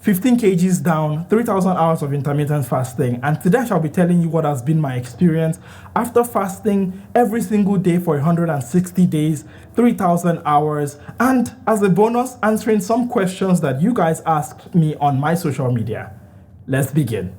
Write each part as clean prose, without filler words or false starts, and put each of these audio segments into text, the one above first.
15 kgs down, 3,000 hours of intermittent fasting, and today I shall be telling you what has been my experience after fasting every single day for 160 days, 3,000 hours, and as a bonus, answering some questions that you guys asked me on my social media. Let's begin.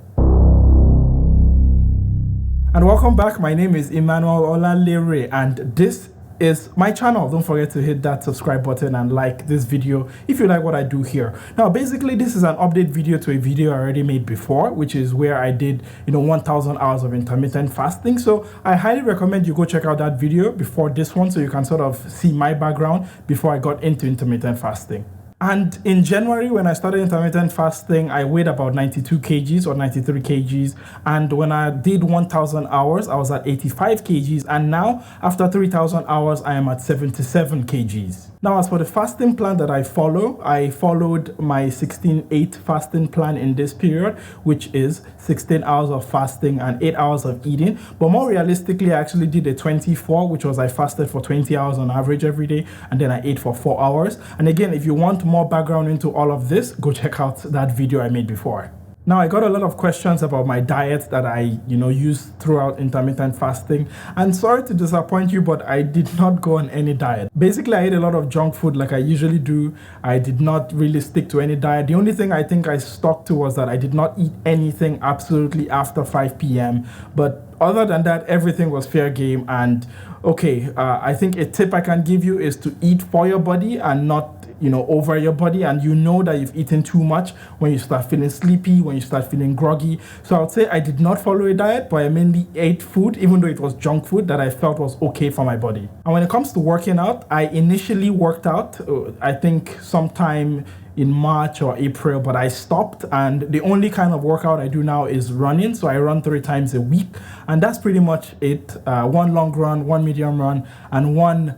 And welcome back. My name is Emmanuel Olalere, and this is my channel. Don't forget to hit that subscribe button and like this video if you like what I do here. Now, basically, this is an update video to a video I already made before, which is where I did 1,000 hours of intermittent fasting. So I highly recommend you go check out that video before this one, so you can sort of see my background before I got into intermittent fasting. And in January, when I started intermittent fasting, I weighed about 92 kgs or 93 kgs. And when I did 1,000 hours, I was at 85 kgs. And now, after 3,000 hours, I am at 77 kgs. Now, as for the fasting plan that I followed my 16-8 fasting plan in this period, which is 16 hours of fasting and 8 hours of eating. But more realistically, I actually did a 24, which was I fasted for 20 hours on average every day, and then I ate for 4 hours. And again, if you want more background into all of this, go check out that video I made before. Now, I got a lot of questions about my diet that I, used throughout intermittent fasting. And sorry to disappoint you, but I did not go on any diet. Basically, I ate a lot of junk food like I usually do. I did not really stick to any diet. The only thing I think I stuck to was that I did not eat anything absolutely after 5 p.m. But other than that, everything was fair game. And okay, I think a tip I can give you is to eat for your body and not over your body, and that you've eaten too much when you start feeling sleepy, when you start feeling groggy. So I would say I did not follow a diet, but I mainly ate food, even though it was junk food, that I felt was okay for my body. And when it comes to working out, I initially worked out, I think sometime in March or April, but I stopped, and the only kind of workout I do now is running. So I run 3 times a week, and that's pretty much it. 1 long run, 1 medium run, and 1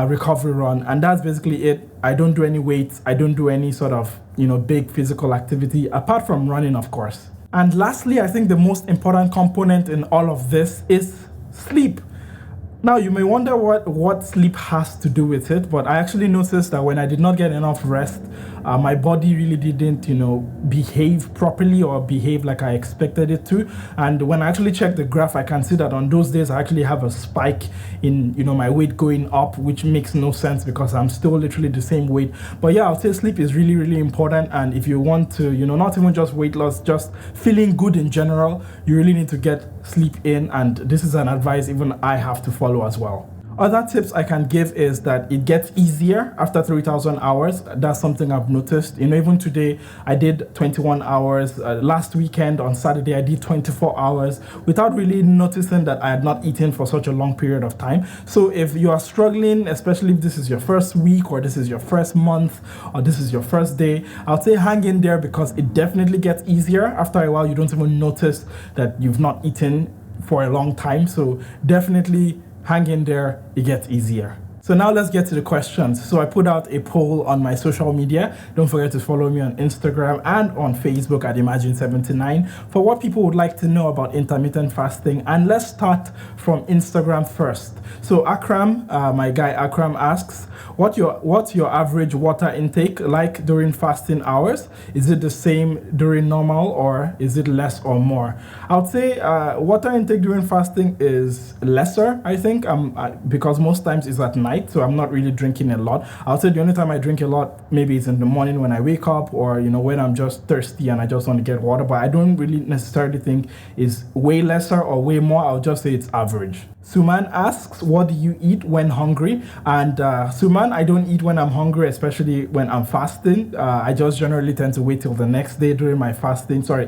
recovery run, and that's basically it. I don't do any weights. I don't do any sort of big physical activity apart from running, of course. And lastly, I think the most important component in all of this is sleep. Now, you may wonder what sleep has to do with it, but I actually noticed that when I did not get enough rest, my body really didn't, behave properly or behave like I expected it to. And when I actually check the graph, I can see that on those days, I actually have a spike in, my weight going up, which makes no sense because I'm still literally the same weight. But yeah, I'll say sleep is really, really important. And if you want to, not even just weight loss, just feeling good in general, you really need to get sleep in. And this is an advice even I have to follow as well. Other tips I can give is that it gets easier after 3,000 hours. That's something I've noticed. Even today, I did 21 hours. Last weekend on Saturday, I did 24 hours without really noticing that I had not eaten for such a long period of time. So if you are struggling, especially if this is your first week or this is your first month or this is your first day, I'll say hang in there, because it definitely gets easier. After a while, you don't even notice that you've not eaten for a long time. So definitely hang in there, it gets easier. So now let's get to the questions. So I put out a poll on my social media. Don't forget to follow me on Instagram and on Facebook at Imagine79 for what people would like to know about intermittent fasting. And let's start from Instagram first. So Akram, my guy Akram asks, what's your average water intake like during fasting hours? Is it the same during normal, or is it less or more? I would say water intake during fasting is lesser, I think, because most times it's at night. So I'm not really drinking a lot. I'll say the only time I drink a lot maybe is in the morning when I wake up, or when I'm just thirsty and I just want to get water. But I don't really necessarily think it's way lesser or way more. I'll just say it's average. Suman asks, what do you eat when hungry? And Suman, I don't eat when I'm hungry, especially when I'm fasting. I just generally tend to wait till the next day during my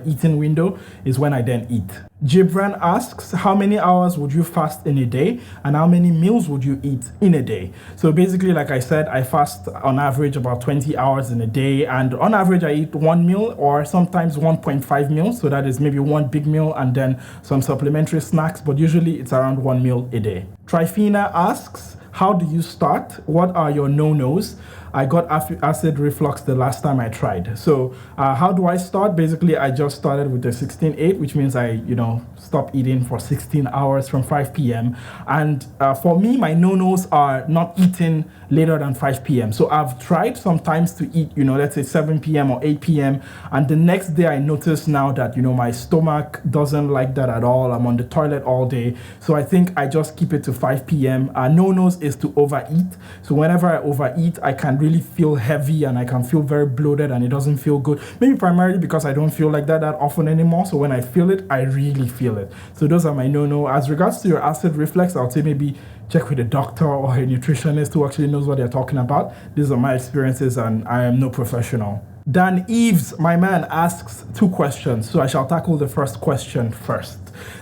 eating window is when I then eat. Gibran asks, how many hours would you fast in a day, and how many meals would you eat in a day? So basically, like I said, I fast on average about 20 hours in a day, and on average I eat 1 meal or sometimes 1.5 meals. So that is maybe 1 big meal and then some supplementary snacks, but usually it's around 1 meal a day. Trifina asks, how do you start? What are your no-nos? I got acid reflux the last time I tried. So how do I start? Basically, I just started with the 16-8, which means I, stop eating for 16 hours from 5 p.m. And for me, my no-nos are not eating later than 5 p.m. So I've tried sometimes to eat, let's say 7 p.m. or 8 p.m. And the next day I notice now that, my stomach doesn't like that at all. I'm on the toilet all day. So I think I just keep it to 5 p.m. No-nos is to overeat. So whenever I overeat, I can really feel heavy and I can feel very bloated and it doesn't feel good. Maybe primarily because I don't feel like that often anymore. So when I feel it, I really feel it. So those are my no-no. As regards to your acid reflux, I would say maybe check with a doctor or a nutritionist who actually knows what they're talking about. These are my experiences and I am no professional. Dan Eves, my man, asks 2 questions. So I shall tackle the first question first.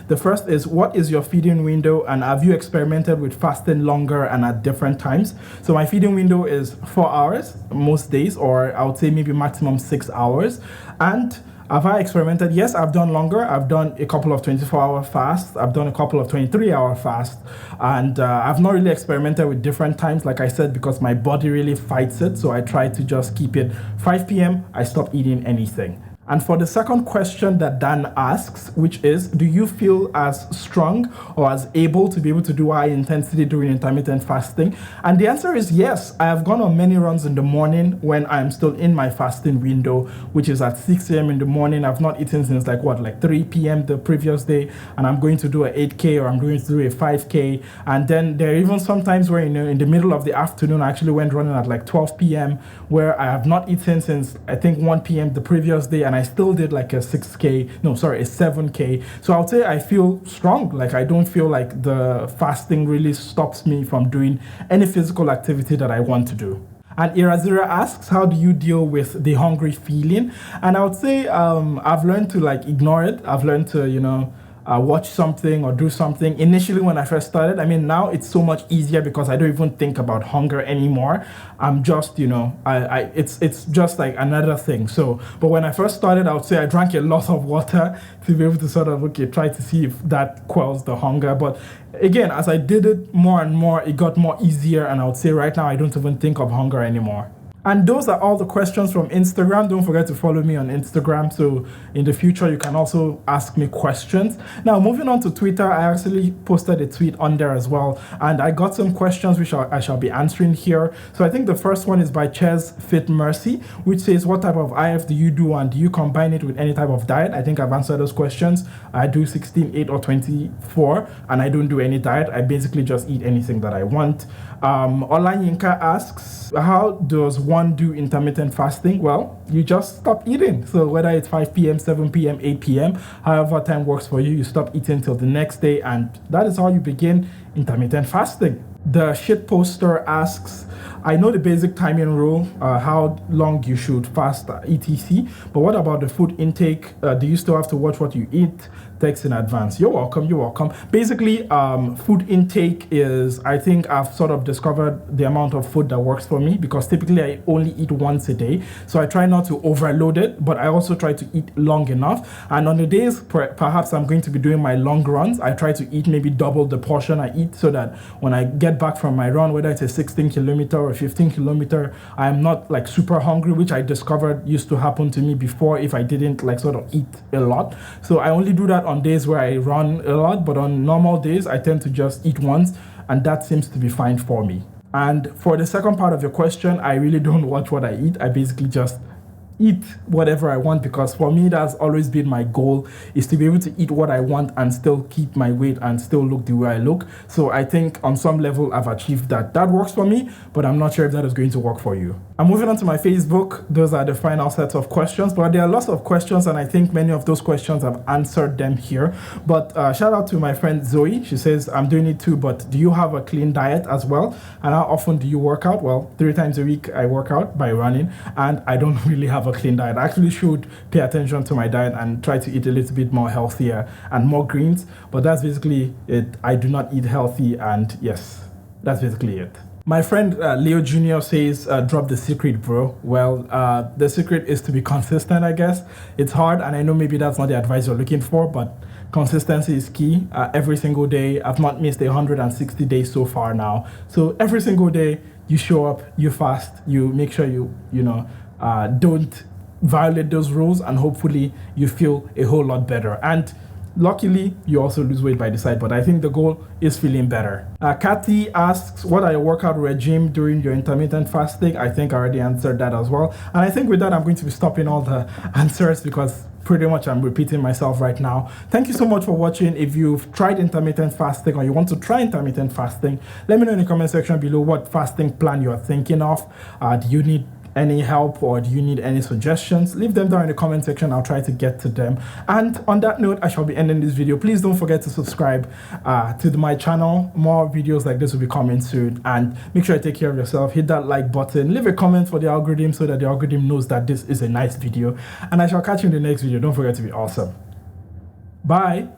The first is, what is your feeding window and have you experimented with fasting longer and at different times? So my feeding window is 4 hours most days, or I would say maybe maximum 6 hours. And have I experimented? Yes, I've done longer. I've done a couple of 24-hour fasts. I've done a couple of 23-hour fasts. And I've not really experimented with different times, like I said, because my body really fights it. So I try to just keep it 5 p.m. I stop eating anything. And for the second question that Dan asks, which is, do you feel as strong or as able to be able to do high intensity during intermittent fasting? And the answer is yes. I have gone on many runs in the morning when I'm still in my fasting window, which is at 6 a.m. in the morning. I've not eaten since like 3 p.m. the previous day, and I'm going to do a 8K or I'm going to do a 5K. And then there are even some times where, in the middle of the afternoon, I actually went running at like 12 p.m. where I have not eaten since I think 1 p.m. the previous day, and I still did like a 7K. So I would say I feel strong. Like I don't feel like the fasting really stops me from doing any physical activity that I want to do. And Irazira asks, how do you deal with the hungry feeling? And I would say I've learned to ignore it. I've learned to, watch something or do something. Initially, when I first started, now it's so much easier because I don't even think about hunger anymore. I'm just, it's just like another thing. So, but when I first started, I would say I drank a lot of water to be able to sort of, try to see if that quells the hunger. But again, as I did it more and more, it got more easier. And I would say right now, I don't even think of hunger anymore. And those are all the questions from Instagram. Don't forget to follow me on Instagram. So in the future, you can also ask me questions. Now, moving on to Twitter, I actually posted a tweet on there as well. And I got some questions which I shall be answering here. So I think the first one is by Ches Fit Mercy, which says, what type of IF do you do and do you combine it with any type of diet? I think I've answered those questions. I do 16, 8, or 24, and I don't do any diet. I basically just eat anything that I want. Olanyinka asks, how does one do intermittent fasting? Well, you just stop eating. So whether it's 5 p.m., 7 p.m., 8 p.m., however time works for you, you stop eating till the next day, and that is how you begin intermittent fasting. The shit poster asks, I know the basic timing rule, how long you should fast, etc. But what about the food intake? Do you still have to watch what you eat? Text in advance. You're welcome. Basically, food intake is, I think I've sort of discovered the amount of food that works for me, because typically I only eat once a day. So I try not to overload it, but I also try to eat long enough. And on the days perhaps I'm going to be doing my long runs, I try to eat maybe double the portion I eat, so that when I get back from my run, whether it's a 16 kilometer or 15 kilometer, I'm not like super hungry, which I discovered used to happen to me before if I didn't sort of eat a lot. So I only do that on days where I run a lot, but on normal days, I tend to just eat once, and that seems to be fine for me. And for the second part of your question, I really don't watch what I eat. I basically just eat whatever I want, because for me, that's always been my goal, is to be able to eat what I want and still keep my weight and still look the way I look. So I think on some level, I've achieved that. That works for me, but I'm not sure if that is going to work for you. I'm moving on to my Facebook. Those are the final sets of questions, but there are lots of questions, and I think many of those questions I've answered them here. But shout out to my friend Zoe. She says, I'm doing it too, but do you have a clean diet as well? And how often do you work out? Well, 3 times a week I work out by running, and I don't really have a clean diet. I actually should pay attention to my diet and try to eat a little bit more healthier and more greens, but that's basically it. I do not eat healthy, and yes, that's basically it. My friend Leo Jr. says, drop the secret, bro. Well, the secret is to be consistent, I guess. It's hard, and I know maybe that's not the advice you're looking for, but consistency is key. Every single day, I've not missed 160 days so far now. So every single day, you show up, you fast, you make sure you don't violate those rules, and hopefully you feel a whole lot better. And luckily, you also lose weight by the side, but I think the goal is feeling better. Kathy asks, what are your workout regime during your intermittent fasting? I think I already answered that as well. And I think with that, I'm going to be stopping all the answers because pretty much I'm repeating myself right now. Thank you so much for watching. If you've tried intermittent fasting or you want to try intermittent fasting, let me know in the comment section below what fasting plan you're thinking of. Do you need any help or do you need any suggestions? Leave them down in the comment section. I'll try to get to them. And on that note, I shall be ending this video. Please don't forget to subscribe to my channel. More videos like this will be coming soon, and make sure you take care of yourself. Hit that like button, leave a comment for the algorithm so that the algorithm knows that this is a nice video, and I shall catch you in the next video. Don't forget to be awesome. Bye.